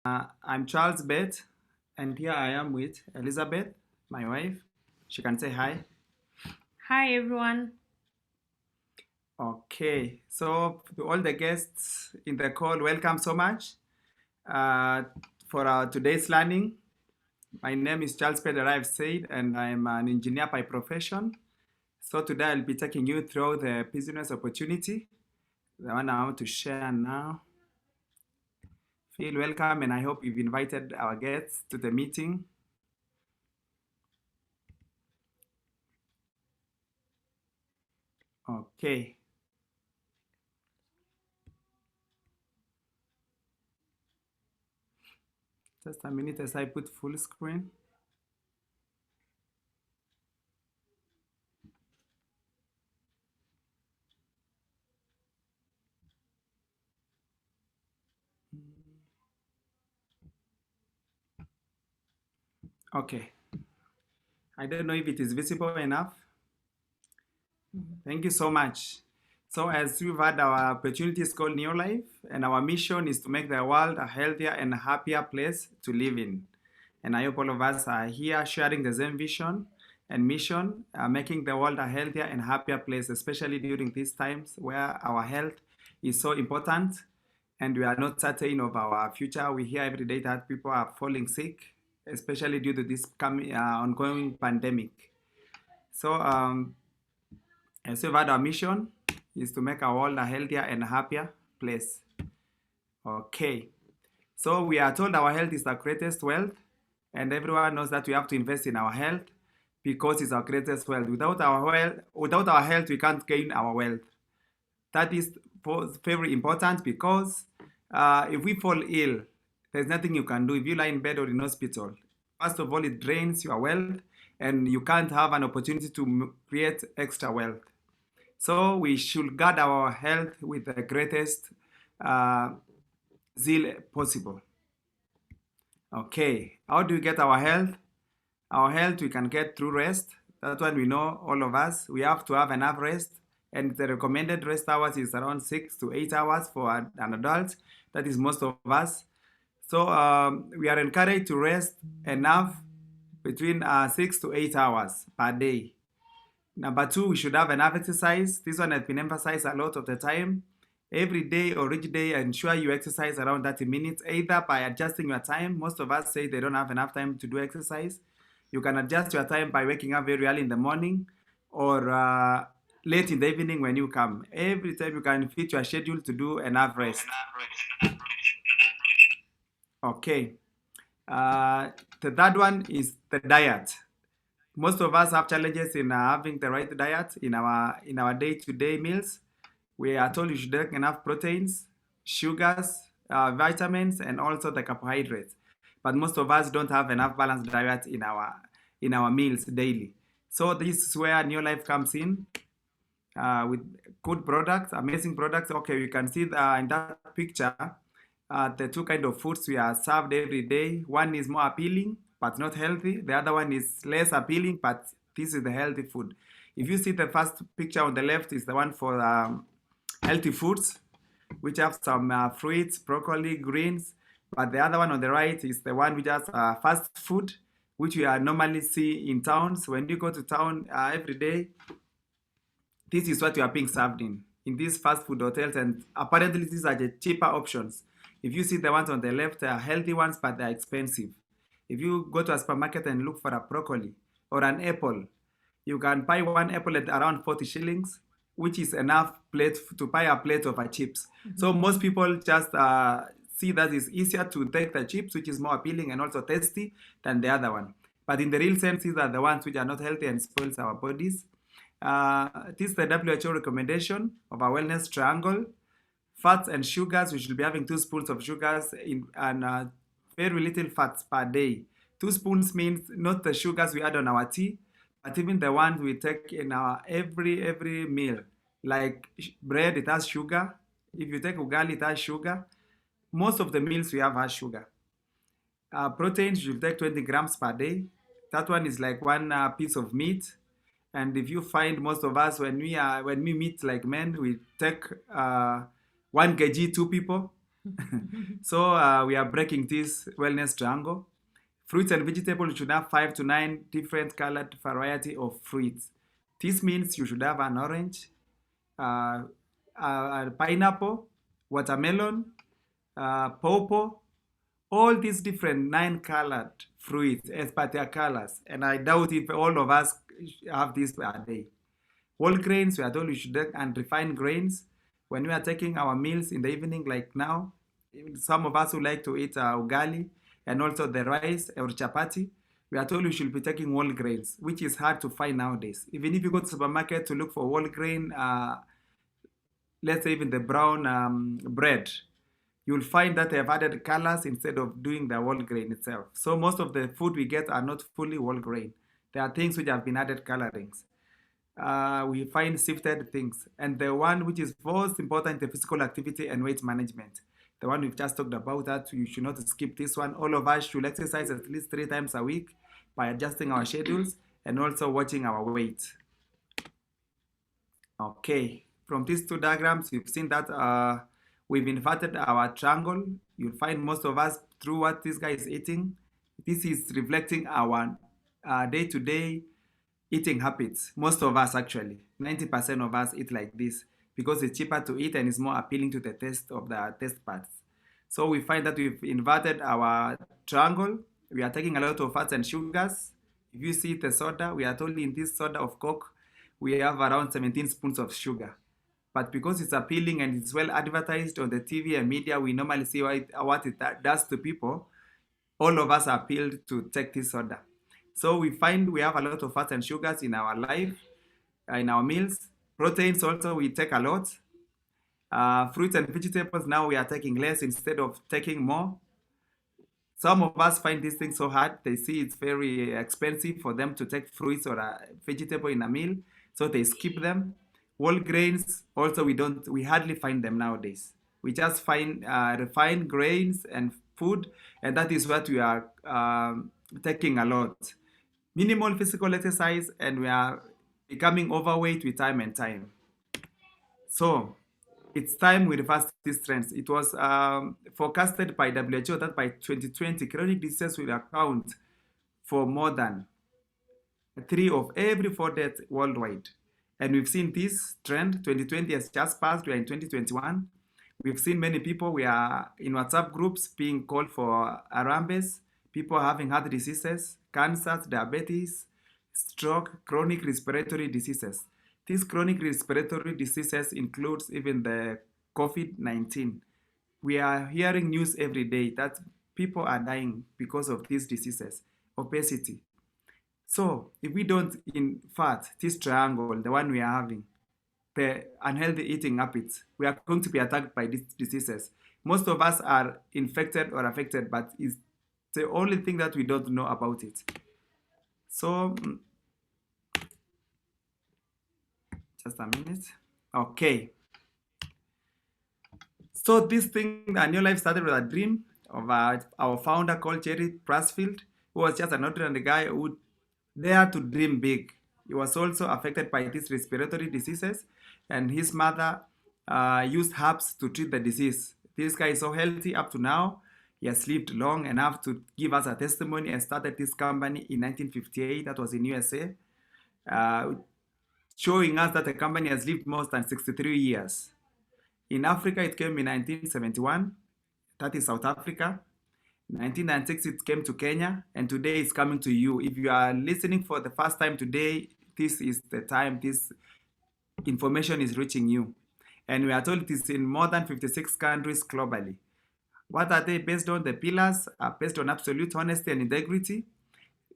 I'm Charles Bett, and here I am with Elizabeth, my wife. She can say hi. Hi everyone. Okay, so to all the guests in the call, welcome so much uh, for our today's learning. My name is Charles Bett, as I've said, and I'm an engineer by profession. So today I'll be taking you through the business opportunity, the one I want to share now. Feel welcome, and I hope you've invited our guests to the meeting. Okay. Just a minute as I put full screen. Okay. I don't know if it is visible enough. Thank you so much. So as we've had, our opportunity is called New Life, and our mission is to make the world a healthier and happier place to live in. And I hope all of us are here sharing the same vision and mission, making the world a healthier and happier place, especially during these times where our health is so important and we are not certain of our future. We hear every day that people are falling sick, especially due to this ongoing pandemic. So, as we've had, our mission is to make our world a healthier and happier place. Okay. So we are told our health is our greatest wealth, and everyone knows that we have to invest in our health because it's our greatest wealth. Without our health, we can't gain our wealth. That is very important because if we fall ill, there's nothing you can do. If you lie in bed or in hospital, first of all, it drains your wealth, and you can't have an opportunity to create extra wealth. So we should guard our health with the greatest uh, zeal possible. Okay, how do we get our health? Our health we can get through rest. That one we know, all of us. We have to have enough rest, and the recommended rest hours is around 6 to 8 hours for an adult. That is most of us. So we are encouraged to rest enough between 6 to 8 hours per day. Number two, we should have enough exercise. This one has been emphasized a lot of the time. Every day or each day, ensure you exercise around 30 minutes, either by adjusting your time. Most of us say they don't have enough time to do exercise. You can adjust your time by waking up very early in the morning or late in the evening when you come. Every time you can fit your schedule to do enough rest. Okay. Uh, the third one is the diet. Most of us have challenges in having the right diet in our day-to-day meals. We are told you should take enough proteins, sugars, vitamins, and also the carbohydrates. But most of us don't have enough balanced diet in our meals daily. So this is where New Life comes in with good products, amazing products. Okay, you can see in that picture the two kind of foods we are served every day. One is more appealing but not healthy. The other one is less appealing, but this is the healthy food. If you see the first picture on the left is the one for healthy foods, which have some fruits, broccoli, greens. But the other one on the right is the one which has fast food, which we are normally see in towns. When you go to town every day, this is what you are being served in these fast food hotels, and apparently these are the cheaper options. If you see the ones on the left, they are healthy ones, but they're expensive. If you go to a supermarket and look for a broccoli or an apple, you can buy one apple at around 40 shillings, which is enough plate to buy a plate of chips. So most people just see that it's easier to take the chips, which is more appealing and also tasty than the other one. But in the real sense, these are the ones which are not healthy and spoils our bodies. This is the WHO recommendation of a wellness triangle. Fats and sugars, we should be having 2 spoons of sugars and very little fats per day. 2 spoons means not the sugars we add on our tea, but even the ones we take in our every meal. Like bread, it has sugar. If you take ugali, it has sugar. Most of the meals we have has sugar. Proteins, you take 20 grams per day. That one is like one piece of meat. And if you find most of us when we meet like men, we take 1 kg, two people. So we are breaking this wellness triangle. Fruits and vegetables should have 5 to 9 different colored variety of fruits. This means you should have an orange, uh, a pineapple, watermelon, pawpaw, all these different 9 colored fruits as per their colors. And I doubt if all of us have this per day. Whole grains, we are told we should take and refined grains. When we are taking our meals in the evening, like now, some of us who like to eat ugali and also the rice or chapati, we are told we should be taking whole grains, which is hard to find nowadays. Even if you go to the supermarket to look for whole grain, let's say even the brown bread, you'll find that they have added colors instead of doing the whole grain itself. So most of the food we get are not fully whole grain. There are things which have been added colorings. We find sifted things. And the one which is most important, the physical activity and weight management. The one we've just talked about, that you should not skip this one. All of us should exercise at least 3 times a week by adjusting our schedules and also watching our weight. Okay, from these 2 diagrams, you've seen that we've inverted our triangle. You'll find most of us through what this guy is eating. This is reflecting our day-to-day eating habits. Most of us actually, 90% of us eat like this because it's cheaper to eat and it's more appealing to the taste of the taste buds. So we find that we've inverted our triangle. We are taking a lot of fats and sugars. If you see the soda, we are told in this soda of Coke, we have around 17 spoons of sugar. But because it's appealing and it's well advertised on the TV and media, we normally see what it does to people. All of us are appealed to take this soda. So we find we have a lot of fats and sugars in our life, in our meals. Proteins also we take a lot. Fruits and vegetables now we are taking less instead of taking more. Some of us find these things so hard. They see it's very expensive for them to take fruits or a vegetable in a meal, so they skip them. Whole grains also we hardly find them nowadays. We just find refined grains and food, and that is what we are taking a lot. Minimal physical exercise, and we are becoming overweight with time and time. So it's time we reverse these trends. It was forecasted by WHO that by 2020, chronic diseases will account for more than 3 of every 4 deaths worldwide. And we've seen this trend. 2020 has just passed. We are in 2021. We've seen many people. We are in WhatsApp groups being called for Arambes, people having heart diseases, cancers, diabetes, stroke, chronic respiratory diseases. These chronic respiratory diseases includes even the COVID-19. We are hearing news every day that people are dying because of these diseases, obesity. So if we don't invert this triangle, the one we are having, the unhealthy eating habits, we are going to be attacked by these diseases. Most of us are infected or affected, but it's the only thing that we don't know about it. So, just a minute. Okay. So this thing, A New Life, started with a dream of our founder called Jerry Pressfield, who was just an ordinary guy who dared to dream big. He was also affected by these respiratory diseases, and his mother used herbs to treat the disease. This guy is so healthy up to now. He has lived long enough to give us a testimony and started this company in 1958. That was in USA, showing us that the company has lived more than 63 years. In Africa, it came in 1971. That is South Africa. 1996, it came to Kenya, and today it's coming to you. If you are listening for the first time today, this is the time this information is reaching you. And we are told it is in more than 56 countries globally. What are they based on? The pillars are based on absolute honesty and integrity.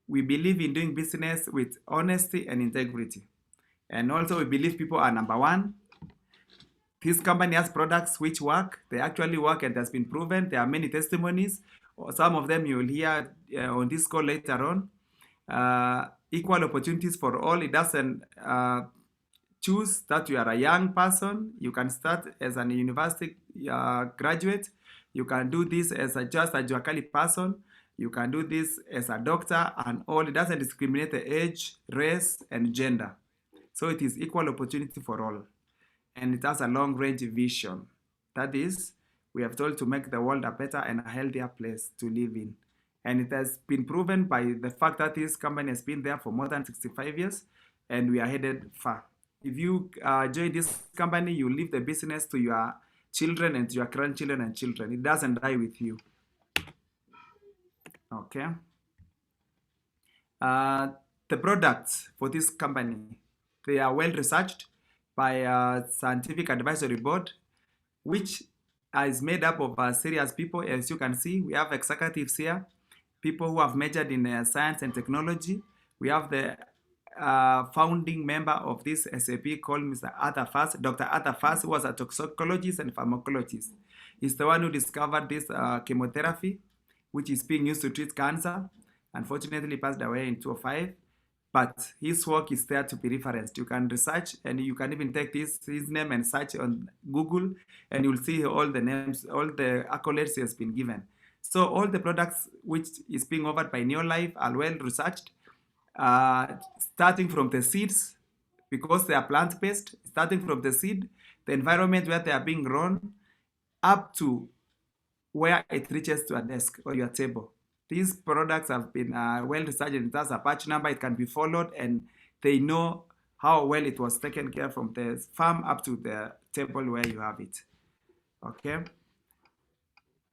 We believe in doing business with honesty and integrity. And also we believe people are number one. This company has products which work. They actually work, and has been proven. There are many testimonies. Some of them you will hear on this call later on. Equal opportunities for all. It doesn't choose that you are a young person. You can start as a university graduate. You can do this as just a Juakali person. You can do this as a doctor, and all. It doesn't discriminate the age, race, and gender. So it is equal opportunity for all. And it has a long-range vision. That is, We have told to make the world a better and a healthier place to live in. And it has been proven by the fact that this company has been there for more than 65 years and we are headed far. If you join this company, you leave the business to your children and to your grandchildren and children. It doesn't die with you. Okay. Uh, the products for this company, they are well researched by a scientific advisory board, which is made up of serious people. As you can see, we have executives here, people who have majored in science and technology. We have the founding member of this SAP called Mr. Arthur Fass, Dr. Arthur Fass, who was a toxicologist and pharmacologist. He's the one who discovered this chemotherapy, which is being used to treat cancer. Unfortunately, he passed away in 2005, but his work is there to be referenced. You can research and you can even take his name and search on Google and you'll see all the names, all the accolades he has been given. So all the products which is being offered by Neolife are well researched, starting from the seeds, because they are plant-based, starting from the seed, the environment where they are being grown, up to where it reaches to a desk or your table. These products have been well researched and it has a batch number, it can be followed, and they know how well it was taken care from the farm up to the table where you have it. Okay.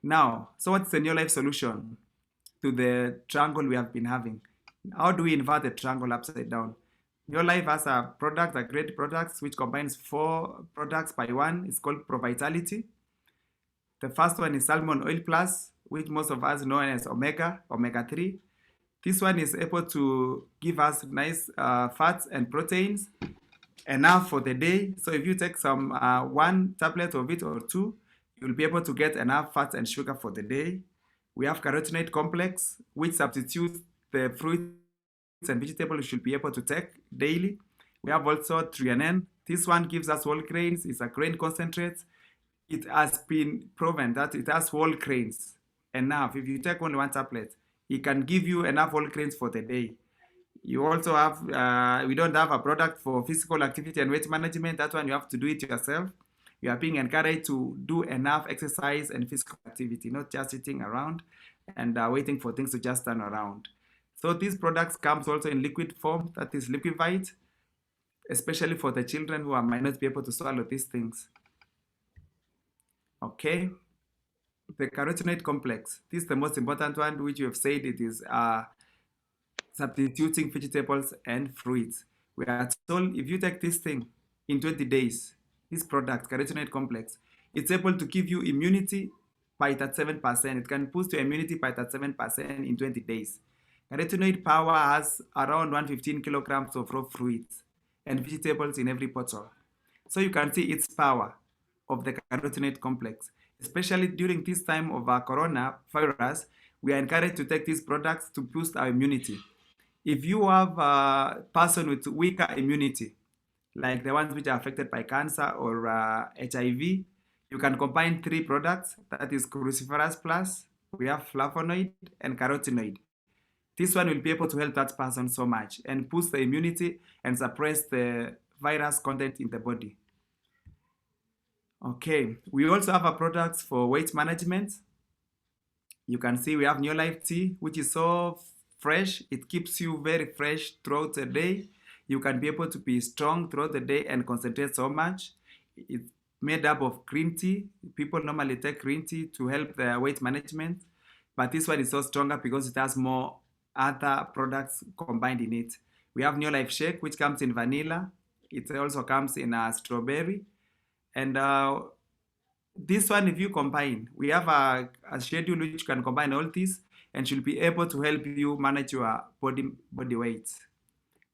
Now, so what's the Neolife solution to the triangle we have been having? How do we invert the triangle upside down? Neolife has a product, a great product, which combines 4 products by one. It's called Provitality. The first one is Salmon Oil Plus, which most of us know as Omega 3. This one is able to give us nice fats and proteins, enough for the day. So if you take some 1 tablet of it or 2, you'll be able to get enough fats and sugar for the day. We have Carotenoid Complex, which substitutes the fruits and vegetables you should be able to take daily. We have also Threonine. This one gives us whole grains. It's a grain concentrate. It has been proven that it has whole grains enough. If you take only 1 tablet, it can give you enough whole grains for the day. You also have, we don't have a product for physical activity and weight management. That one you have to do it yourself. You are being encouraged to do enough exercise and physical activity, not just sitting around and waiting for things to just turn around. So these products comes also in liquid form, that is liquefied, especially for the children who might not be able to swallow these things. Okay, the carotenoid complex. This is the most important one, which you have said it is substituting vegetables and fruits. We are told if you take this thing in 20 days, this product, carotenoid complex, it's able to give you immunity by 37%. It can boost your immunity by 37% in 20 days. Carotenoid power has around 115 kilograms of raw fruits and vegetables in every bottle. So you can see its power of the carotenoid complex. Especially during this time of coronavirus, we are encouraged to take these products to boost our immunity. If you have a person with weaker immunity, like the ones which are affected by cancer or HIV, you can combine 3 products, that is cruciferous plus, we have flavonoid and carotenoid. This one will be able to help that person so much and boost the immunity and suppress the virus content in the body. Okay, we also have a product for weight management. You can see we have Neolife Tea, which is so fresh. It keeps you very fresh throughout the day. You can be able to be strong throughout the day and concentrate so much. It's made up of green tea. People normally take green tea to help their weight management, but this one is so stronger because it has more other products combined in it. We have Neolife Shake, which comes in vanilla. It also comes in strawberry. And this one, if you combine, we have a schedule which can combine all these and should be able to help you manage your body weight.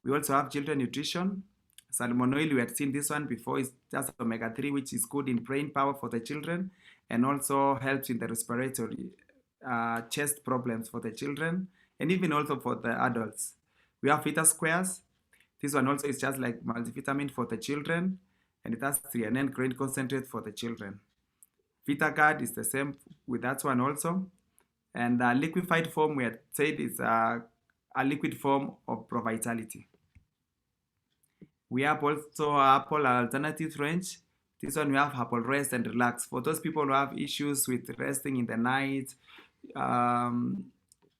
We also have children nutrition. Salmon oil, we had seen this one before. It's just omega 3, which is good in brain power for the children and also helps in the respiratory chest problems for the children and even also for the adults. We have Vita Squares. This one also is just like multivitamin for the children, and it has threonine grain concentrate for the children. VitaGuard is the same with that one also. And liquefied form, we had said, is a liquid form of Provitality. We have also Apple Alternative range. This one we have Apple Rest and Relax. For those people who have issues with resting in the night, um,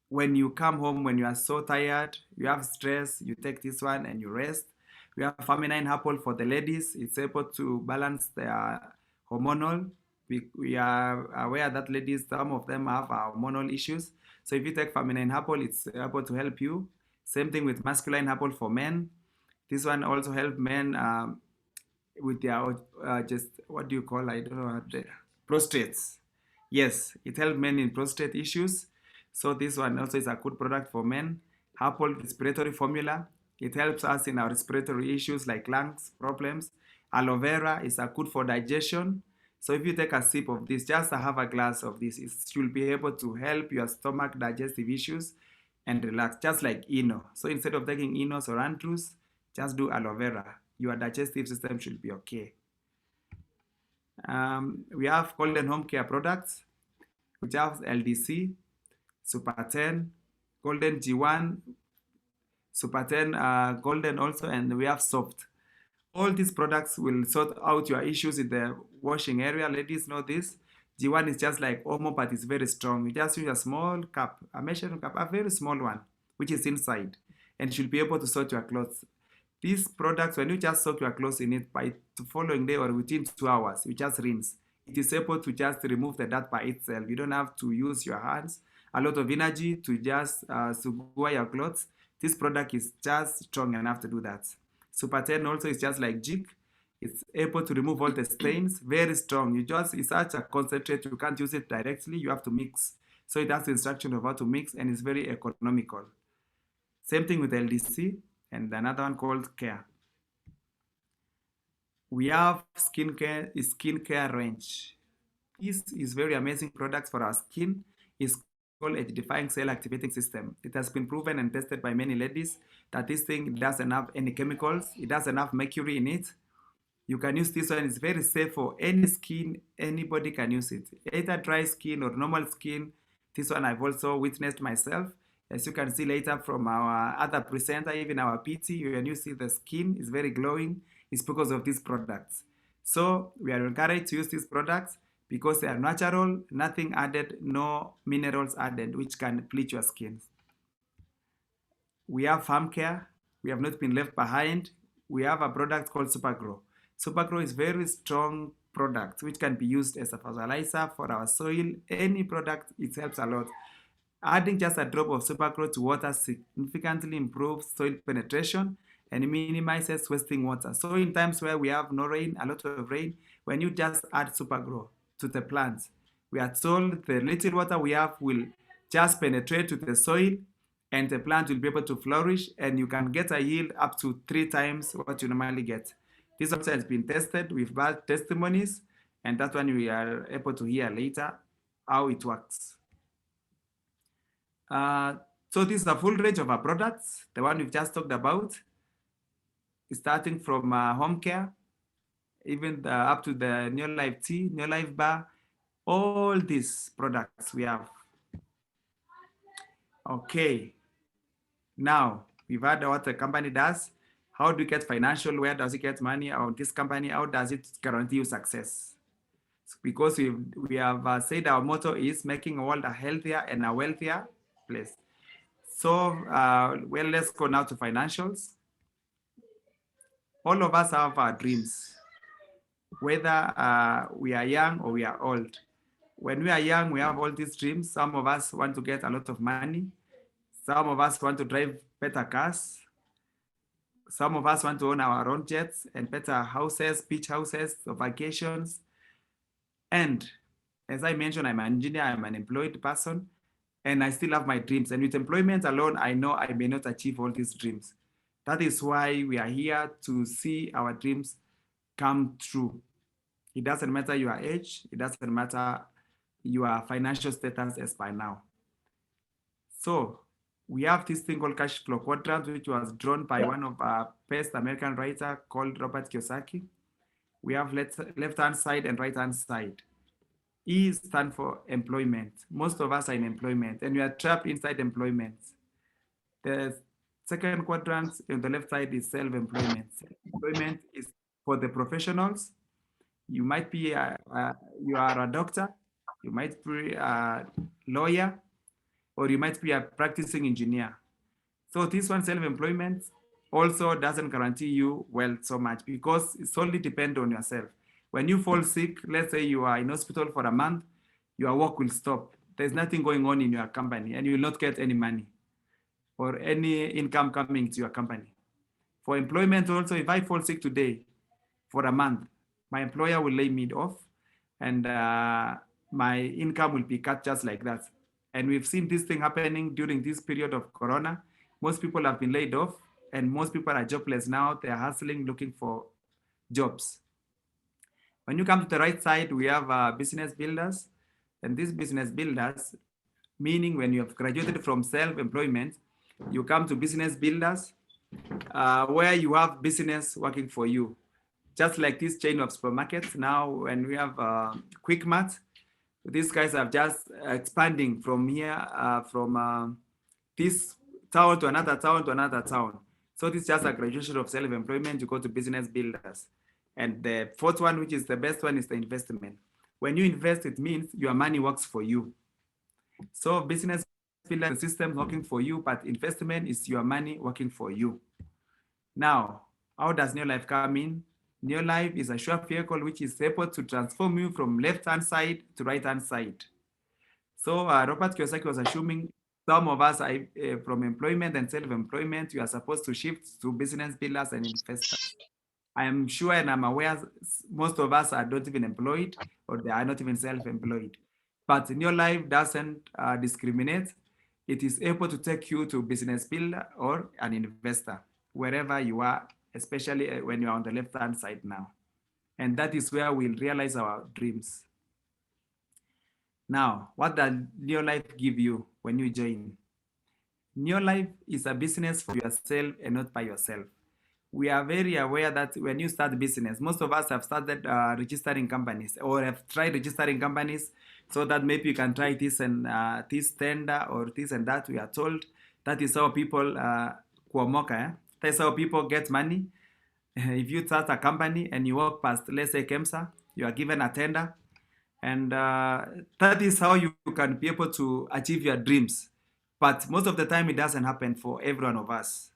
when you come home, when you are so tired, you have stress, you take this one and you rest. We have Feminine Apple for the ladies. It's able to balance their hormonal. We are aware that ladies, some of them have hormonal issues. So if you take Feminine Apple, it's able to help you. Same thing with Masculine Apple for men. This one also helps men with their just what do you call, I don't know, prostrates. Yes, it helps men in prostate issues. So this one also is a good product for men. Apple respiratory formula. It helps us in our respiratory issues like lungs problems. Aloe vera is a good for digestion. So if you take a sip of this, just have a glass of this, it will be able to help your stomach digestive issues and relax, just like Eno. So instead of taking Enos or Andrews, just do aloe vera. Your digestive system should be okay. We have Golden Home Care products, which have LDC, Super 10, Golden G1, Super 10, Golden also, and we have Soft. All these products will sort out your issues in the washing area. Ladies know this. G1 is just like Omo, but it's very strong. You just use a small cup, a measuring cup, a very small one, which is inside, and you'll be able to sort your clothes. These products, when you just soak your clothes in it, by the following day or within 2 hours, you just rinse. It is able to just remove the dirt by itself. You don't have to use your hands, a lot of energy to just sugua your clothes. This product is just strong enough to do that. Super 10 also is just like Jig. It's able to remove all the stains, very strong. It's such a concentrate, you can't use it directly, you have to mix. So it has the instruction of how to mix and it's very economical. Same thing with LDC and another one called Care. We have skincare range. This is very amazing products for our skin. It's called age-defying cell activating system. It has been proven and tested by many ladies that this thing doesn't have any chemicals. It doesn't have mercury in it. You can use this one. It's very safe for any skin. Anybody can use it. Either dry skin or normal skin. This one I've also witnessed myself. As you can see later from our other presenter, even our PT, when you see the skin is very glowing, it's because of these products. So we are encouraged to use these products because they are natural, nothing added, no minerals added, which can bleach your skin. We have farm care. We have not been left behind. We have a product called Supergrow. Supergrow is very strong product which can be used as a fertilizer for our soil. Any product, it helps a lot. Adding just a drop of Supergrow to water significantly improves soil penetration and minimizes wasting water. So in times where we have no rain, a lot of rain, when you just add Supergrow to the plants, we are told the little water we have will just penetrate to the soil and the plant will be able to flourish and you can get a yield up to 3 times what you normally get. This also has been tested with bad testimonies, and that one we are able to hear later how it works. So this is a full range of our products. The one we've just talked about, starting from home care, even up to the New Life Tea, New Life Bar, all these products we have. Okay, now we've heard what the company does. How do you get financial? Where does it get money? Or this company, how does it guarantee you success? Because we have said our motto is making a world a healthier and a wealthier place. So, well, let's go now to financials. All of us have our dreams, whether we are young or we are old. When we are young, we have all these dreams. Some of us want to get a lot of money. Some of us want to drive better cars. Some of us want to own our own jets and better houses, beach houses, or vacations. And as I mentioned, I'm an engineer, I'm an employed person, and I still have my dreams. And with employment alone, I know I may not achieve all these dreams. That is why we are here to see our dreams come true. It doesn't matter your age, it doesn't matter your financial status as by now. So we have this thing called cash flow quadrant, which was drawn by one of our best American writer called Robert Kiyosaki. We have left-hand side and right-hand side. E stands for employment. Most of us are in employment and we are trapped inside employment. The second quadrant on the left side is self-employment. Self-employment is for the professionals. You might be you are a doctor, you might be a lawyer, or you might be a practicing engineer. So this one self-employment also doesn't guarantee you wealth so much because it solely depends on yourself. When you fall sick, let's say you are in hospital for a month, your work will stop. There's nothing going on in your company and you will not get any money or any income coming to your company. For employment also, if I fall sick today for a month, my employer will lay me off and my income will be cut just like that. And we've seen this thing happening during this period of Corona. Most people have been laid off and most people are jobless now. They're hustling, looking for jobs. When you come to the right side, we have business builders. And these business builders, meaning when you have graduated from self-employment, you come to business builders where you have business working for you. Just like this chain of supermarkets, now when we have Quick Mart, these guys are just expanding from here, from this town to another town to another town. So this is just a graduation of self-employment. You go to business builders. And the fourth one, which is the best one, is the investment. When you invest, it means your money works for you. So business builder system working for you, but investment is your money working for you. Now, how does New Life come in? New Life is a sure vehicle which is able to transform you from left-hand side to right-hand side. So Robert Kiyosaki was assuming some of us are, from employment and self-employment, you are supposed to shift to business builders and investors. I am sure and I'm aware most of us are not even employed or they are not even self-employed. But New Life doesn't discriminate. It is able to take you to business builder or an investor, wherever you are, especially when you are on the left-hand side now. And that is where we'll realize our dreams. Now, what does New Life give you when you join? New Life is a business for yourself and not by yourself. We are very aware that when you start business, most of us have started registering companies or have tried registering companies so that maybe you can try this and this tender or this and that. We are told that is how people kuomoka. That's how people get money. If you start a company and you walk past, let's say KEMSA, you are given a tender, and that is how you can be able to achieve your dreams. But most of the time, it doesn't happen for every one of us.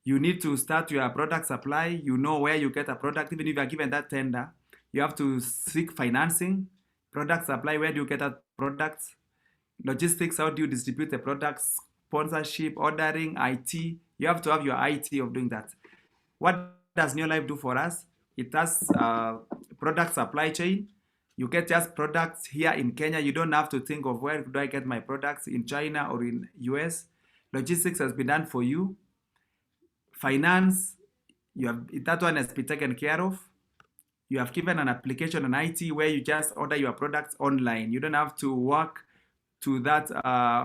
You need to start your product supply. You know where you get a product. Even if you are given that tender, you have to seek financing, product supply, where do you get a product, logistics, how do you distribute the products, sponsorship, ordering, IT. You have to have your IT of doing that. What does New Life do for us? It has product supply chain. You get just products here in Kenya. You don't have to think of where do I get my products in China or in US. Logistics has been done for you. Finance, you have that one has been taken care of. You have given an application on IT where you just order your products online. You don't have to walk to that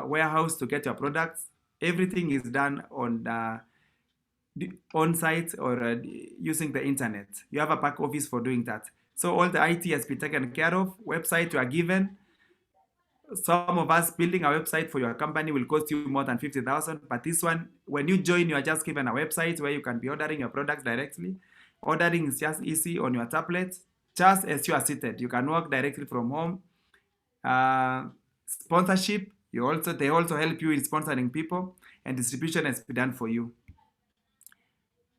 warehouse to get your products. Everything is done on site or using the internet. You have a back office for doing that. So all the IT has been taken care of. Website you are given. Some of us building a website for your company will cost you more than 50,000. But this one, when you join, you are just given a website where you can be ordering your products directly. Ordering is just easy on your tablet, just as you are seated. You can work directly from home. Sponsorship, they also help you in sponsoring people, and distribution has been done for you.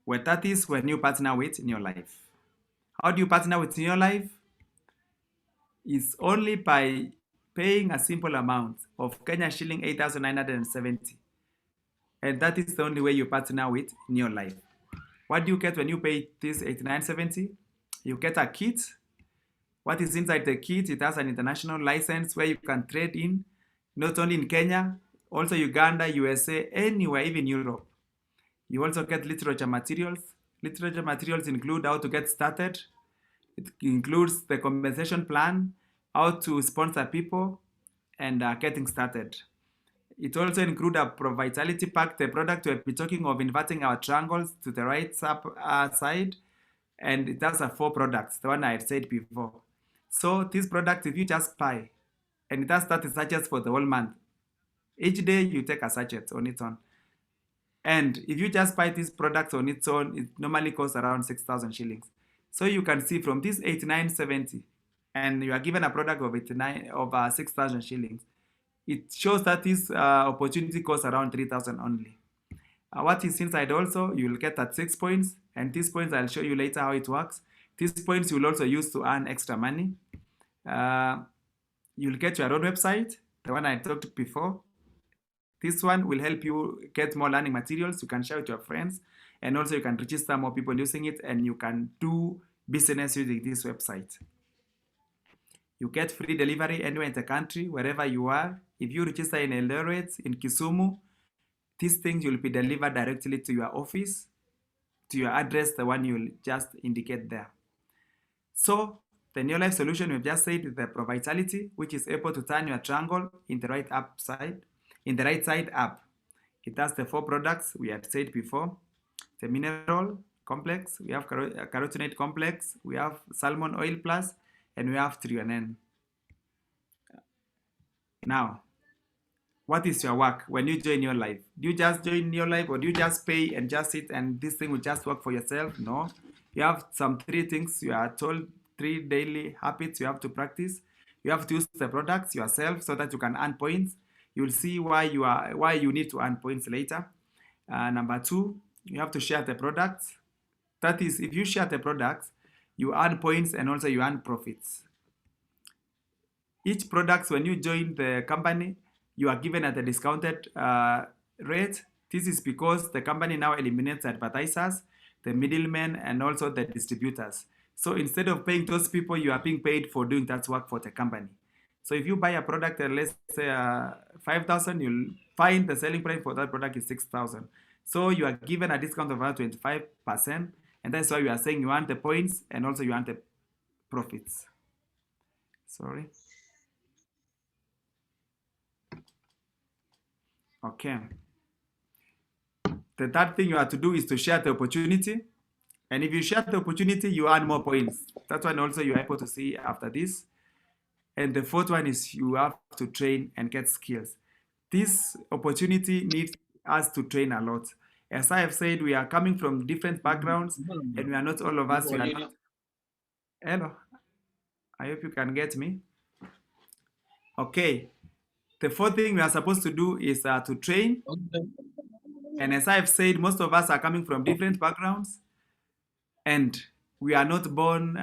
Well, that is when you partner with New Life. How do you partner with New Life? It's only by paying a simple amount of Kenya shilling 8,970. And that is the only way you partner with New Life. What do you get when you pay this 8,970? You get a kit. What is inside the kit? It has an international license where you can trade in, not only in Kenya, also Uganda, USA, anywhere, even Europe. You also get literature materials. Literature materials include how to get started. It includes the compensation plan, how to sponsor people, and getting started. It also includes a vitality pack, the product we'll be talking of inverting our triangles to the right side. And it has 4 products, the one I had said before. So this product, if you just buy, and it has 30 sachets for the whole month, each day you take a sachet on its own. And if you just buy this product on its own, it normally costs around 6,000 shillings. So you can see from this 89.70, and you are given a product of 89 over 6,000 shillings. It shows that this opportunity costs around 3,000 only. What is inside also, you will get at 6 points, and these points I'll show you later how it works. These points you will also use to earn extra money. You'll get your own website, the one I talked before. This one will help you get more learning materials. You can share with your friends, and also you can register more people using it, and you can do business using this website. You get free delivery anywhere in the country, wherever you are. If you register in Eldoret, in Kisumu, these things will be delivered directly to your office, to your address, the one you'll just indicate there. So the New Life solution we've just said is the Provitality, which is able to turn your triangle in the right side up. It has the 4 products we had said before: the mineral complex, we have carotenoid complex, we have salmon oil plus, and we have threonine. Now, what is your work when you join Your Life? Do you just join Your Life, or do you just pay and just sit and this thing will just work for yourself? No. You have some 3 things you are told, 3 daily habits you have to practice. You have to use the products yourself so that you can earn points. You'll see why you need to earn points later. Number 2, you have to share the products. That is, if you share the products, you earn points and also you earn profits. Each product, when you join the company, you are given at a discounted rate. This is because the company now eliminates advertisers, the middlemen, and also the distributors. So instead of paying those people, you are being paid for doing that work for the company. So if you buy a product at, let's say, 5,000, you'll find the selling price for that product is 6,000. So you are given a discount of around 25%, and that's why we are saying you earn the points and also you earn the profits. Sorry. Okay. The third thing you have to do is to share the opportunity. And if you share the opportunity, you earn more points. That one also you are able to see after this. And the fourth one is you have to train and get skills. This opportunity needs us to train a lot. As I have said, we are coming from different backgrounds, and we are not all of us. We are not... Hello. I hope you can get me. Okay. The fourth thing we are supposed to do is to train. And as I have said, most of us are coming from different backgrounds, and we are not born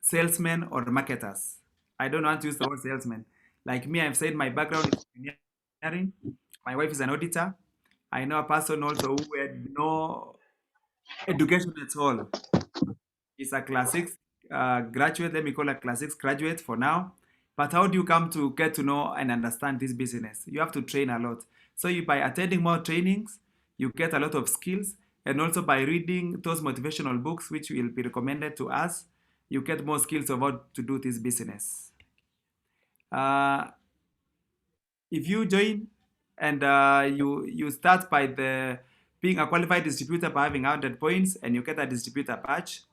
salesmen or marketers. I don't want to use the word salesman. Like me, I've said my background is engineering. My wife is an auditor. I know a person also who had no education at all. He's a class 6 graduate. Let me call a class 6 graduate for now. But how do you come to get to know and understand this business? You have to train a lot. So by attending more trainings, you get a lot of skills. And also by reading those motivational books, which will be recommended to us, you get more skills of how to do this business. If you join and you start by being a qualified distributor by having 100 points, and you get a distributor badge.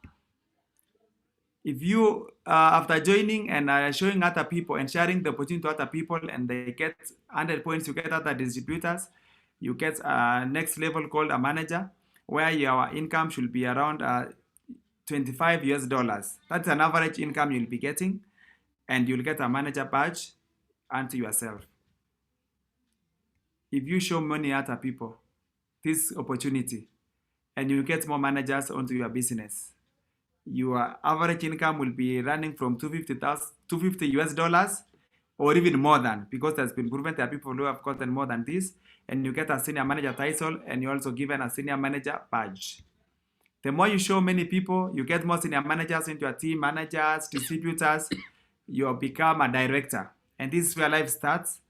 If you, after joining and showing other people and sharing the opportunity to other people, and they get 100 points, you get other distributors, you get a next level called a manager, where your income should be around $25. That's an average income you'll be getting, and you'll get a manager badge unto yourself. If you show money other people this opportunity, and you get more managers onto your business, your average income will be running from $250 or even more than, because there's been proven there are people who have gotten more than this, and you get a senior manager title, and you're also given a senior manager badge. The more you show many people, you get more senior managers into your team, managers, distributors, you become a director. And this is where life starts.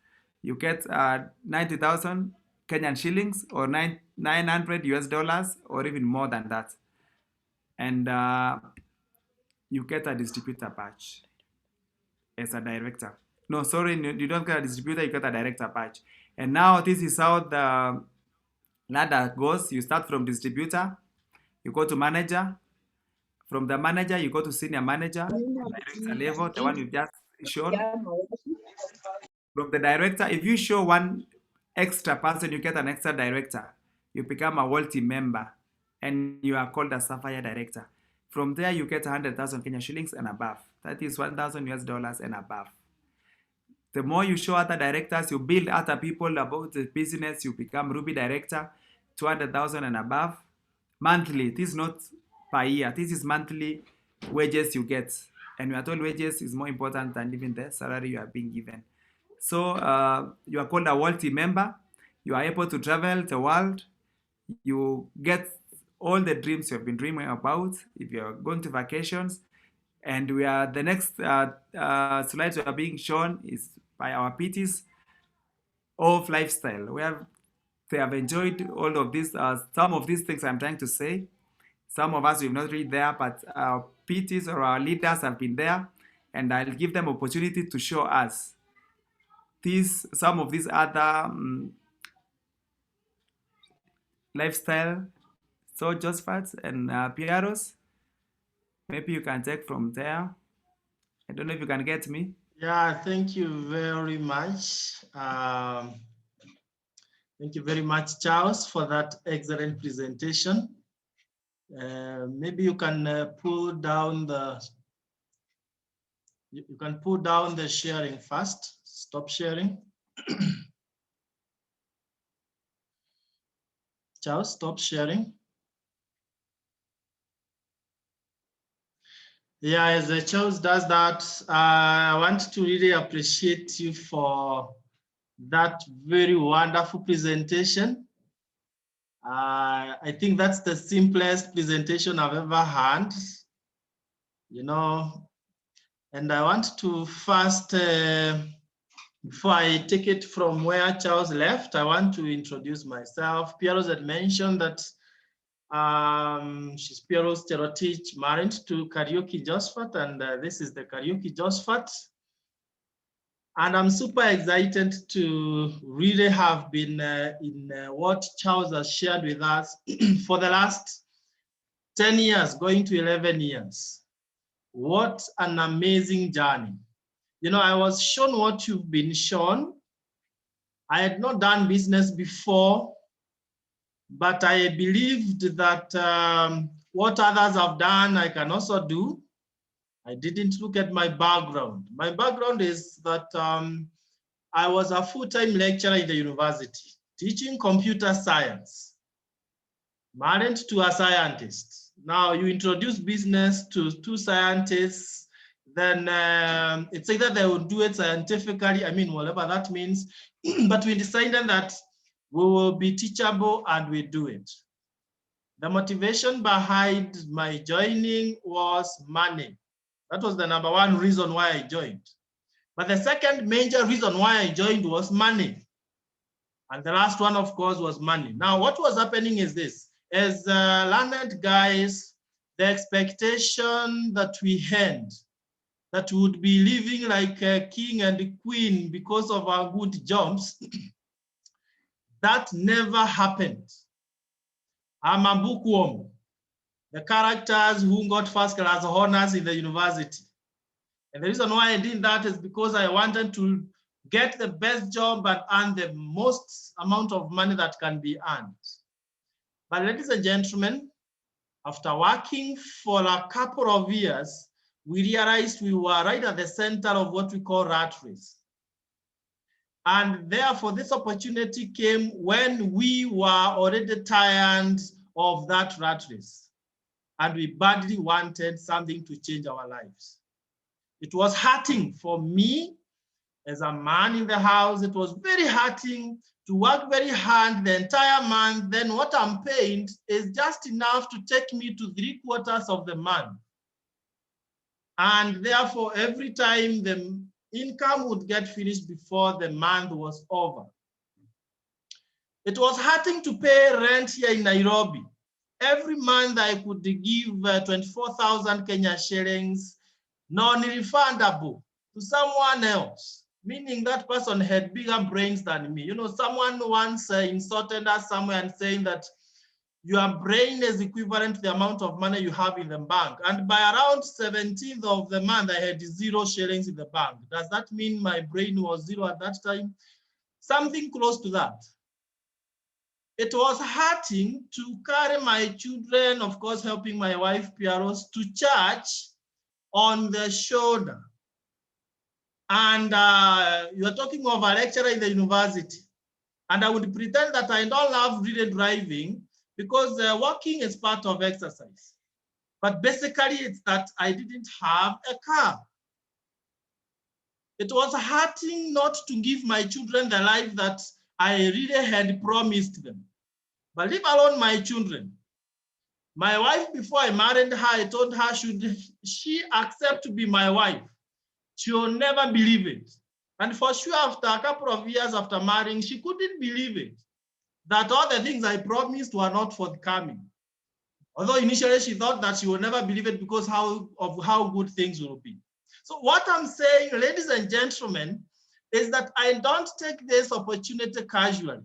You get 90,000 Kenyan shillings or $900 or even more than that. And you get a distributor badge as a director. No, sorry, you don't get a distributor, you get a director badge. And now this is how the ladder goes. You start from distributor, you go to manager. From the manager, you go to senior manager, director level, the one you just shown. From the director, if you show one extra person, you get an extra director. You become a world team member, and you are called a sapphire director. From there, you get 100,000 Kenya shillings and above. That is 1,000 US dollars and above. The more you show other directors, you build other people about the business, you become Ruby director, 200,000 and above. Monthly, this is not per year. This is monthly wages you get. And we are told wages is more important than even the salary you are being given. So you are called a world team member. You are able to travel the world. You get all the dreams you have been dreaming about if you are going to vacations. And we are the next slides we are being shown is by our PTs of lifestyle. They have enjoyed all of this. Some of these things I'm trying to say. Some of us will not read there, but our PTs or our leaders have been there, and I'll give them opportunity to show us some of these other lifestyle. So Josephat and Pieros, maybe you can take from there. I don't know if you can get me. Yeah, thank you very much. Thank you very much, Charles, for that excellent presentation. Maybe you can pull down the sharing first. Stop sharing. Charles, stop sharing. Yeah, as Charles does that, I want to really appreciate you for that very wonderful presentation. I think that's the simplest presentation I've ever had, you know, and I want to first, before I take it from where Charles left, I want to introduce myself. Pieros had mentioned that she's Pieros Terotich, married to Karaoke Josephat, and this is the Karaoke Josephat. And I'm super excited to really have been in what Charles has shared with us for the last 10 years, going to 11 years. What an amazing journey. You know, I was shown what you've been shown. I had not done business before, but I believed that what others have done, I can also do. I didn't look at my background. My background is that I was a full-time lecturer in the university, teaching computer science, married to a scientist. Now you introduce business to two scientists, then it's either they will do it scientifically, I mean, whatever that means, but we decided that we will be teachable and we do it. The motivation behind my joining was money. That was the number one reason why I joined. But the second major reason why I joined was money. And the last one, of course, was money. Now, what was happening is this. As learned guys, the expectation that we had, that we would be living like a king and a queen because of our good jobs, that never happened. I'm a bookworm. The characters who got first class honors in the university. And the reason why I did that is because I wanted to get the best job and earn the most amount of money that can be earned. But ladies and gentlemen, after working for a couple of years, we realized we were right at the center of what we call rat race. And therefore, this opportunity came when we were already tired of that rat race. And we badly wanted something to change our lives. It was hurting for me as a man in the house. It was very hurting to work very hard the entire month. Then what I'm paid is just enough to take me to 3/4 of the month. And therefore, every time the income would get finished before the month was over. It was hurting to pay rent here in Nairobi. Every month I could give 24,000 Kenya shillings, non-refundable, to someone else, meaning that person had bigger brains than me. You know, someone once insulted us somewhere and saying that your brain is equivalent to the amount of money you have in the bank. And by around 17th of the month, I had 0 shillings in the bank. Does that mean my brain was 0 at that time? Something close to that. It was hurting to carry my children, of course, helping my wife, Pieros, to church on the shoulder. And you're talking of a lecturer in the university. And I would pretend that I don't love really driving because walking is part of exercise. But basically, it's that I didn't have a car. It was hurting not to give my children the life that I really had promised them. But leave alone my children. My wife, before I married her, I told her, should she accept to be my wife, she will never believe it. And for sure, after a couple of years after marrying, she couldn't believe it, that all the things I promised were not forthcoming. Although initially she thought that she would never believe it because of how good things will be. So what I'm saying, ladies and gentlemen, is that I don't take this opportunity casually.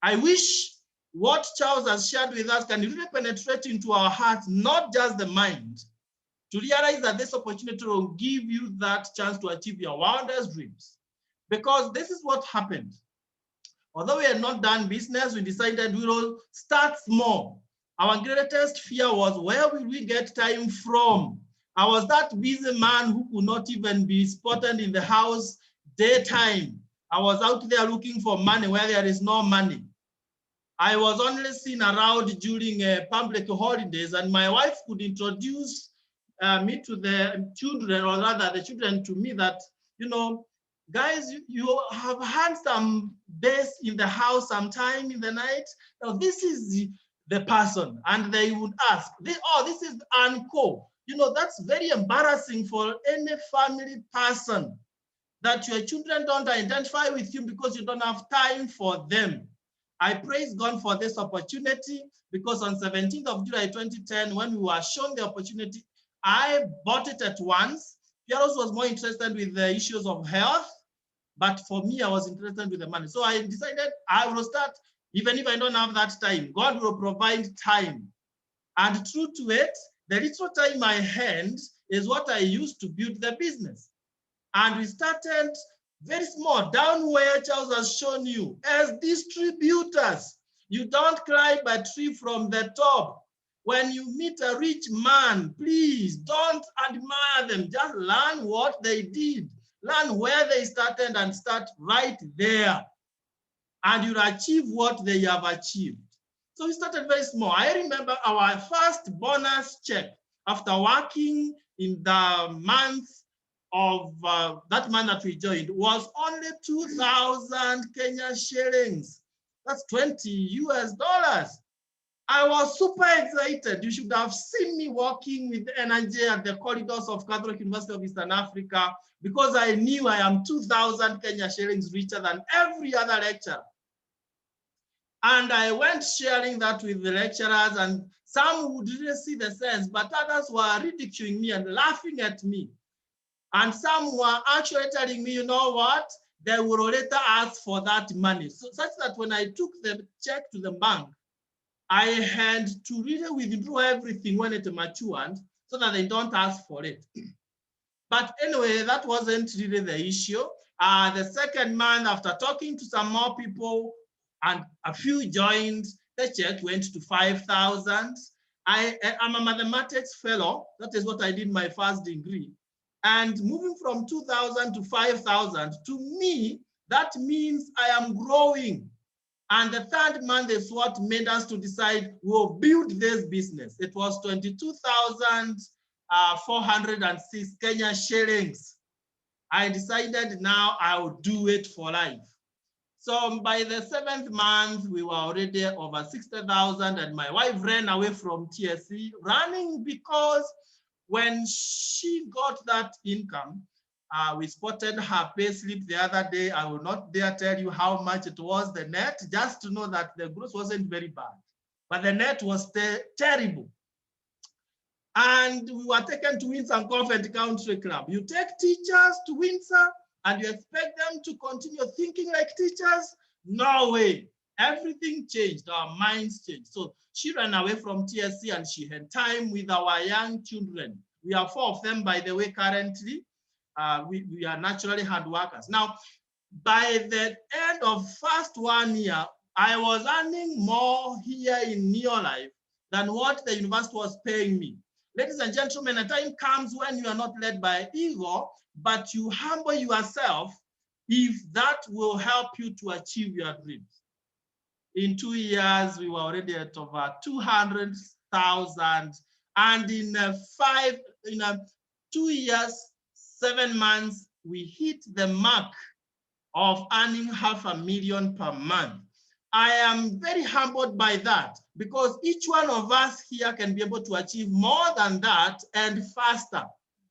I wish what Charles has shared with us can really penetrate into our hearts, not just the mind, to realize that this opportunity will give you that chance to achieve your wildest dreams. Because this is what happened. Although we had not done business, we decided we will start small. Our greatest fear was, where will we get time from? I was that busy man who could not even be spotted in the house daytime. I was out there looking for money where there is no money. I was only seen around during public holidays, and my wife could introduce me to the children, or rather the children to me, that, you know, guys, you have had some days in the house sometime in the night. Now this is the person, and they would ask, oh, this is uncle. You know, that's very embarrassing for any family person, that your children don't identify with you because you don't have time for them. I praise God for this opportunity, because on 17th of July 2010, when we were shown the opportunity, I bought it at once. Pieros was more interested with the issues of health, but for me, I was interested with the money. So I decided I will start, even if I don't have that time, God will provide time. And true to it, the little time I had is what I used to build the business. And we started very small, down where Charles has shown you, as distributors. You don't climb a tree from the top. When you meet a rich man, please don't admire them. Just learn what they did. Learn where they started and start right there. And you'll achieve what they have achieved. So we started very small. I remember our first bonus check after working in the month of that month that we joined was only 2,000 Kenya shillings. That's 20 US dollars. I was super excited. You should have seen me walking with Njanja at the corridors of Catholic University of Eastern Africa, because I knew I am 2,000 Kenya shillings richer than every other lecturer. And I went sharing that with the lecturers, and some would really see the sense, but others were ridiculing me and laughing at me. And some were actually telling me, you know what, they will later ask for that money. So such that when I took the check to the bank, I had to really withdraw everything when it matured so that they don't ask for it. But anyway, that wasn't really the issue. The second month, after talking to some more people and a few joined, the check went to 5,000. I'm a mathematics fellow. That is what I did my first degree. And moving from 2,000 to 5,000, to me, that means I am growing. And the third month is what made us to decide we'll build this business. It was 22,406 Kenya shillings. I decided now I will do it for life. So by the 7th month, we were already over 60,000, and my wife ran away from TSC, running because when she got that income, we spotted her pay slip the other day. I will not dare tell you how much it was, the net, just to know that the gross wasn't very bad, but the net was terrible. And we were taken to Windsor Convent Country Club. You take teachers to Windsor and you expect them to continue thinking like teachers? No way. Everything changed, our minds changed. So she ran away from TSC and she had time with our young children. We are 4 of them, by the way, currently. We are naturally hard workers. Now, by the end of first 1 year, I was earning more here in Neolife than what the university was paying me. Ladies and gentlemen, a time comes when you are not led by ego, but you humble yourself if that will help you to achieve your dreams. In 2 years, we were already at over 200,000. And in 2 years, 7 months, we hit the mark of earning $500,000 per month. I am very humbled by that because each one of us here can be able to achieve more than that and faster,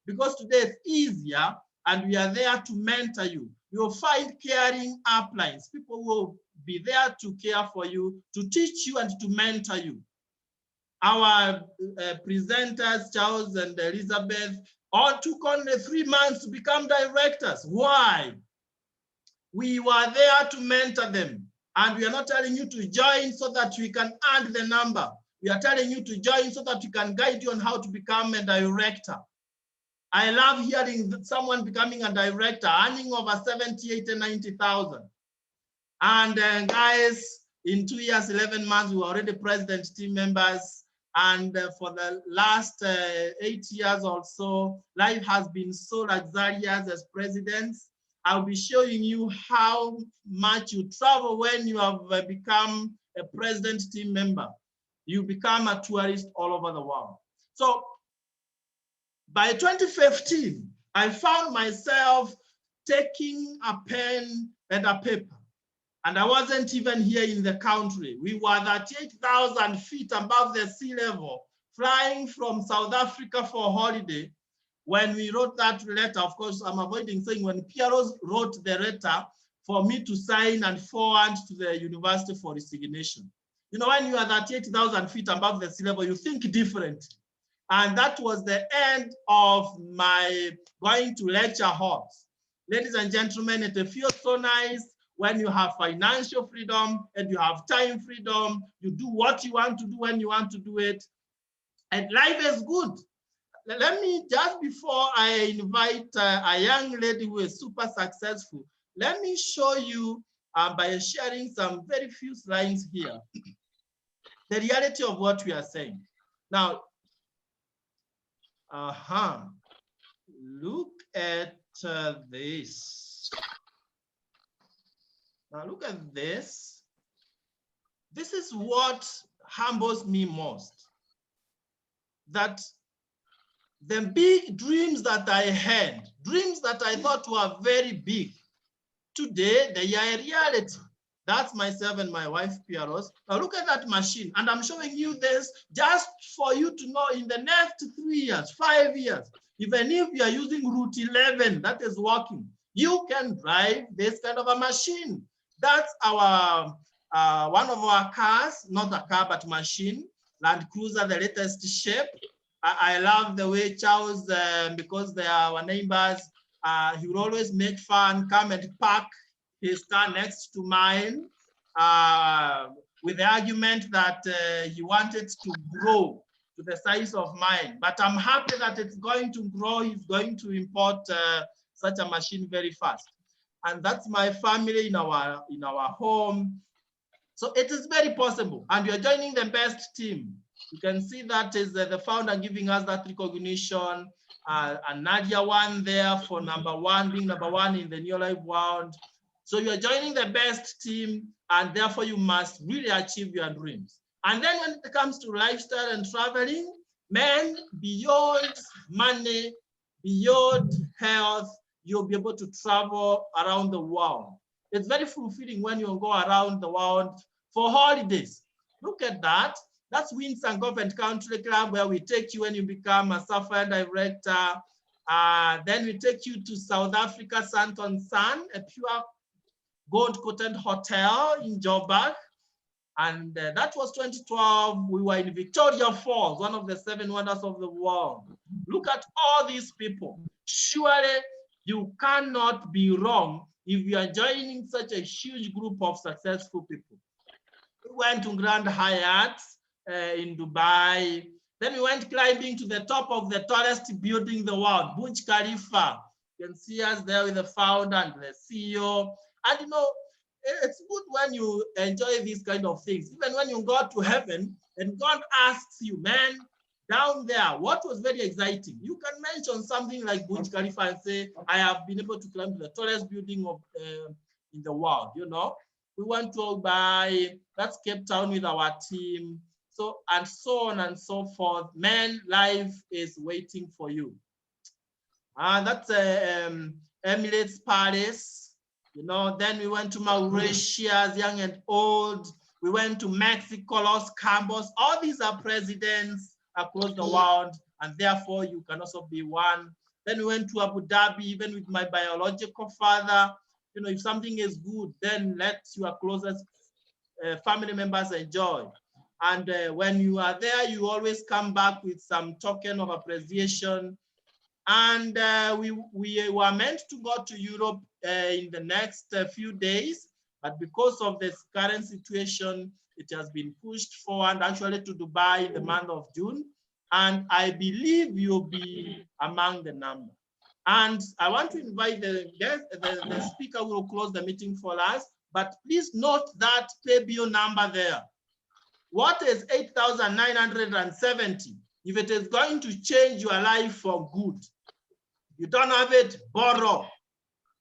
because today it's easier and we are there to mentor you. You'll find caring uplines. People will be there to care for you, to teach you and to mentor you. Our presenters, Charles and Elizabeth, all took only 3 months to become directors. Why? We were there to mentor them. And we are not telling you to join so that we can add the number. We are telling you to join so that we can guide you on how to become a director. I love hearing someone becoming a director, earning over 70, 80, 90,000. And guys, in 2 years, 11 months, we were already president team members. And for the last 8 years or so, life has been so luxurious as presidents. I'll be showing you how much you travel when you have become a president team member. You become a tourist all over the world. So by 2015, I found myself taking a pen and a paper. And I wasn't even here in the country. We were 38,000 feet above the sea level, flying from South Africa for a holiday. When we wrote that letter, of course, I'm avoiding saying when Pieros wrote the letter for me to sign and forward to the university for resignation. You know, when you are 38,000 feet above the sea level, you think differently. And that was the end of my going to lecture halls. Ladies and gentlemen, it feels so nice when you have financial freedom and you have time freedom. You do what you want to do when you want to do it. And life is good. Let me, just before I invite a young lady who is super successful, let me show you by sharing some very few slides here, the reality of what we are saying. Now, look at this. Now look at this. This is what humbles me most. That the big dreams that I had, dreams that I thought were very big, today they are a reality. That's myself and my wife, Pieros. Now look at that machine. And I'm showing you this just for you to know in the next 3 years, 5 years, even if you are using Route 11 that is working, you can drive this kind of a machine. That's our one of our cars, not a car, but machine, Land Cruiser, the latest shape. I love the way Charles, because they are our neighbors, he will always make fun, come and park his car next to mine with the argument that he wanted to grow to the size of mine. But I'm happy that it's going to grow. He's going to import such a machine very fast. And that's my family in our home. So it is very possible. And you're joining the best team. You can see that is the founder giving us that recognition. And Nadia won there for #1, being #1 in the Neolife world. So you're joining the best team, and therefore you must really achieve your dreams. And then when it comes to lifestyle and traveling, man, beyond money, beyond health, you'll be able to travel around the world. It's very fulfilling when you go around the world for holidays. Look at that. That's Winds and Golf and Country Club, where we take you when you become a Sapphire director. Then we take you to South Africa, Santon Sun, a pure gold-coated hotel in Joburg. And that was 2012. We were in Victoria Falls, one of the 7 wonders of the world. Look at all these people. Surely you cannot be wrong if you are joining such a huge group of successful people. We went to Grand Hyatt in Dubai. Then we went climbing to the top of the tallest building in the world, Burj Khalifa. You can see us there with the founder and the CEO. And you know, it's good when you enjoy these kind of things. Even when you go to heaven and God asks you, man, down there, what was very exciting? You can mention something like Burj Khalifa and say, I have been able to climb to the tallest building of in the world, you know. We went to by, that's Cape Town with our team. So, and so on and so forth. Man, life is waiting for you. That's Emirates Palace. You know, then we went to Mauritius, young and old. We went to Mexico, Los Cabos. All these are presidents across the world, and therefore you can also be one. Then we went to Abu Dhabi, even with my biological father. You know, if something is good, then let your closest family members enjoy. And when you are there, you always come back with some token of appreciation. And we were meant to go to Europe in the next few days, but because of this current situation, it has been pushed forward actually to Dubai in the month of June. And I believe you'll be among the number. And I want to invite the speaker who will close the meeting for us, but please note that pay bill number there. What is 8,970? If it is going to change your life for good, you don't have it, borrow.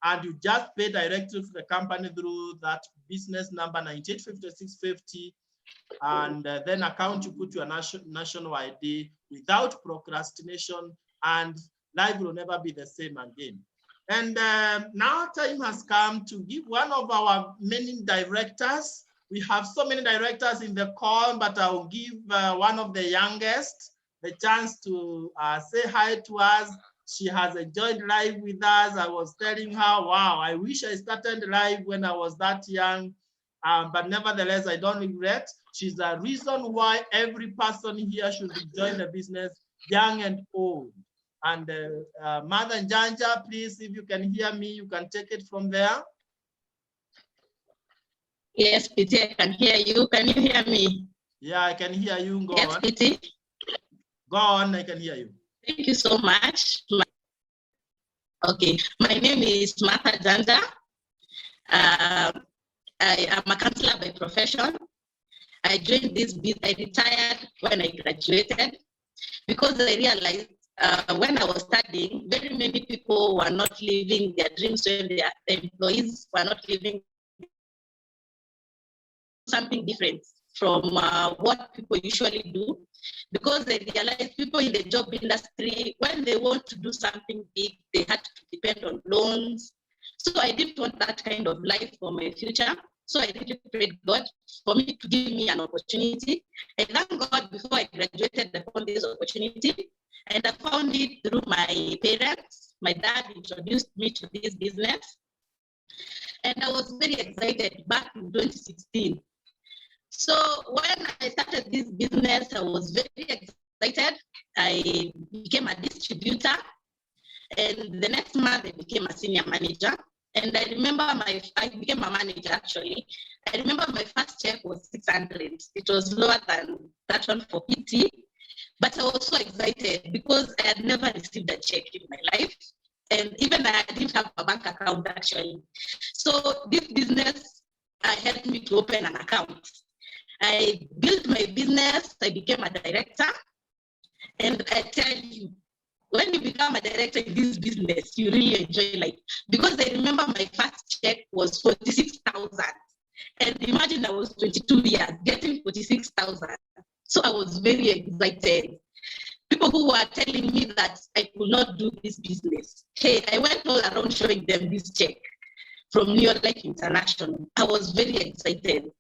And you just pay directly to the company through that business number 985650. And then account, you put your national ID without procrastination, and life will never be the same again. And now time has come to give one of our many directors. We have so many directors in the call, but I will give one of the youngest the chance to say hi to us. She has enjoyed life with us. I was telling her, wow, I wish I started life when I was that young. But nevertheless, I don't regret. She's the reason why every person here should join the business, young and old. And Mother Njanja, please, if you can hear me, you can take it from there. Yes, PT, I can hear you. Can you hear me? Yeah, I can hear you. Go yes, on. PT. Go on, I can hear you. Thank you so much. Okay, my name is Martha Njanja. I am a counselor by profession. I joined this business, I retired when I graduated because I realized when I was studying, very many people were not living their dreams when their employees were not living something different from what people usually do, because they realize people in the job industry, when they want to do something big, they had to depend on loans. So I didn't want that kind of life for my future. So I really prayed God for me to give me an opportunity. I thank God before I graduated, I found this opportunity. And I found it through my parents. My dad introduced me to this business. And I was very excited back in 2016. So when I started this business, I was very excited. I became a distributor. And the next month, I became a senior manager. And I remember I became a manager actually. I remember my first check was 600. It was lower than that one for PT. But I was so excited because I had never received a check in my life. And even I didn't have a bank account actually. So this business helped me to open an account. I built my business, I became a director. And I tell you, when you become a director in this business, you really enjoy life. Because I remember my first check was 46,000. And imagine I was 22 years getting 46,000. So I was very excited. People who were telling me that I could not do this business. Hey, I went all around showing them this check from New York International. I was very excited.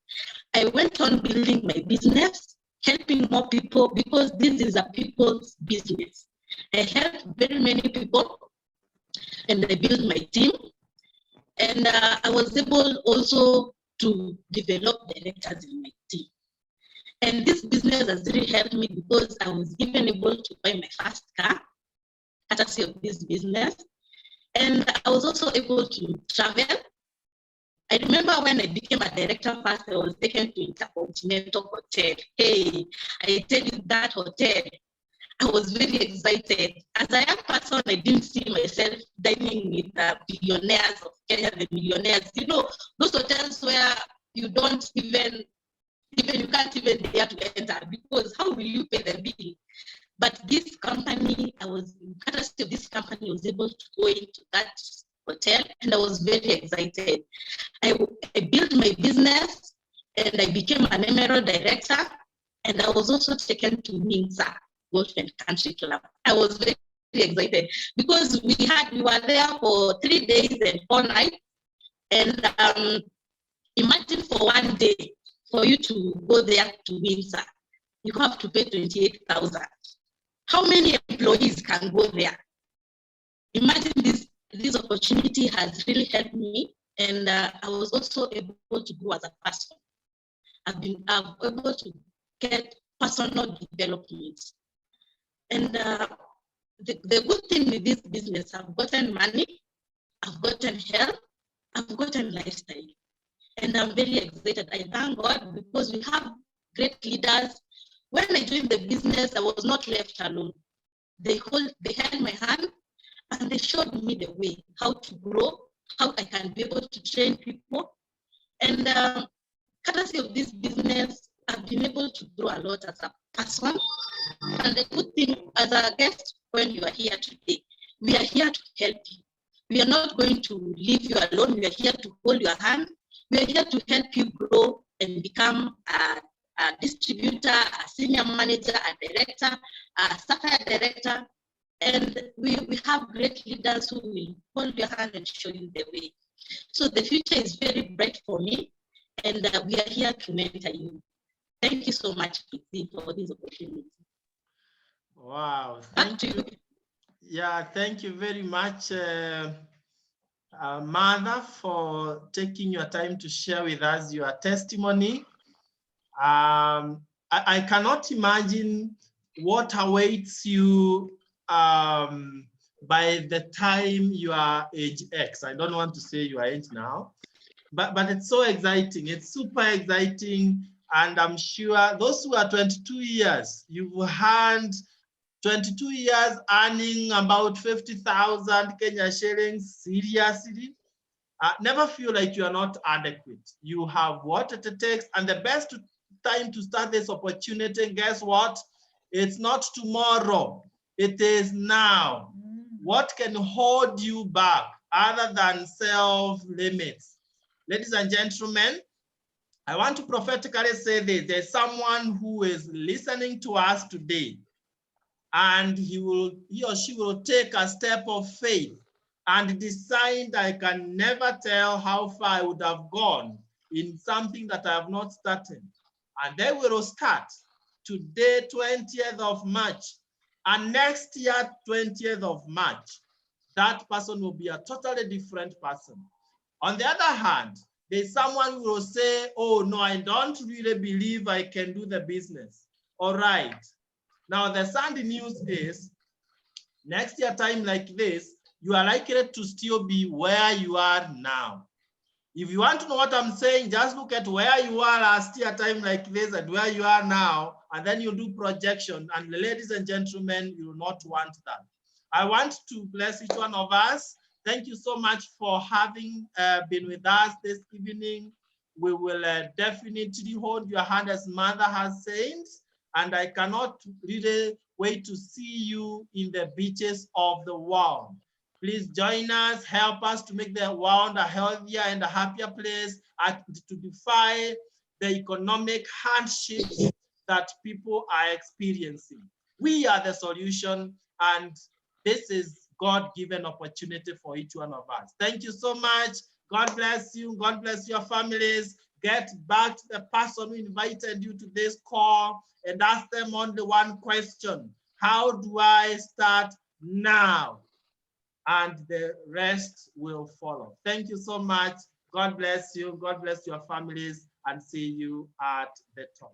I went on building my business, helping more people because this is a people's business. I helped very many people and I built my team. And I was able also to develop directors in my team. And this business has really helped me because I was even able to buy my first car, courtesy of this business. And I was also able to travel. I remember when I became a director first, I was taken to Intercontinental Hotel. Hey, I tell you that hotel, I was very excited. As a young person, I didn't see myself dining with the billionaires of Kenya, the millionaires. You know, those hotels where you don't even you can't even dare to enter because how will you pay the bill? But this company, courtesy of this company, I was able to go into that hotel, and I was very excited. I built my business, and I became an emerald director, and I was also taken to Njanja Golf and Country Club. I was very, very excited because we were there for 3 days and 4 nights, and imagine for 1 day for you to go there to Njanja, you have to pay 28,000. How many employees can go there? Imagine this opportunity has really helped me, and I was also able to grow as a person. I've been able to get personal development. And the good thing with this business, I've gotten money, I've gotten health, I've gotten lifestyle. And I'm very excited. I thank God because we have great leaders. When I joined the business, I was not left alone. They held my hand and they showed me the way, how to grow, how I can be able to train people. And courtesy of this business, I've been able to grow a lot as a person. And the good thing as a guest, when you are here today, we are here to help you. We are not going to leave you alone. We are here to hold your hand. We are here to help you grow and become a distributor, a senior manager, a director, a supplier director. And we have great leaders who will hold your hand and show you the way. So the future is very bright for me, and we are here to mentor you. Thank you so much, Kitty, for this opportunity. Wow. Back to you. Yeah, thank you very much, Mother, for taking your time to share with us your testimony. I cannot imagine what awaits you by the time you are age X. I don't want to say your age now, but it's so exciting. It's super exciting. And I'm sure those who are 22 years, you've had 22 years earning about 50,000 Kenya shillings, seriously. Never feel like you are not adequate. You have what it takes, and the best time to start this opportunity, guess what? It's not tomorrow, it is now. What can hold you back other than self-limits? Ladies and gentlemen, I want to prophetically say this. There's someone who is listening to us today, and he or she will take a step of faith and decide, I can never tell how far I would have gone in something that I have not started. And they will start today, 20th of March, and next year, 20th of March. That person will be a totally different person. On the other hand, there's someone who will say, oh no, I don't really believe I can do the business. All right. Now the sad news is, next year time like this, you are likely to still be where you are now. If you want to know what I'm saying, just look at where you are last year time like this and where you are now, and then you do projection. And ladies and gentlemen, you will not want that. I want to bless each one of us. Thank you so much for having been with us this evening. We will definitely hold your hand as Mother has said, and I cannot really wait to see you in the beaches of the world. Please join us, help us to make the world a healthier and a happier place, and to defy the economic hardships that people are experiencing. We are the solution, and this is God-given opportunity for each one of us. Thank you so much. God bless you. God bless your families. Get back to the person who invited you to this call and ask them only one question. How do I start now? And the rest will follow. Thank you so much. God bless you. God bless your families, and see you at the top.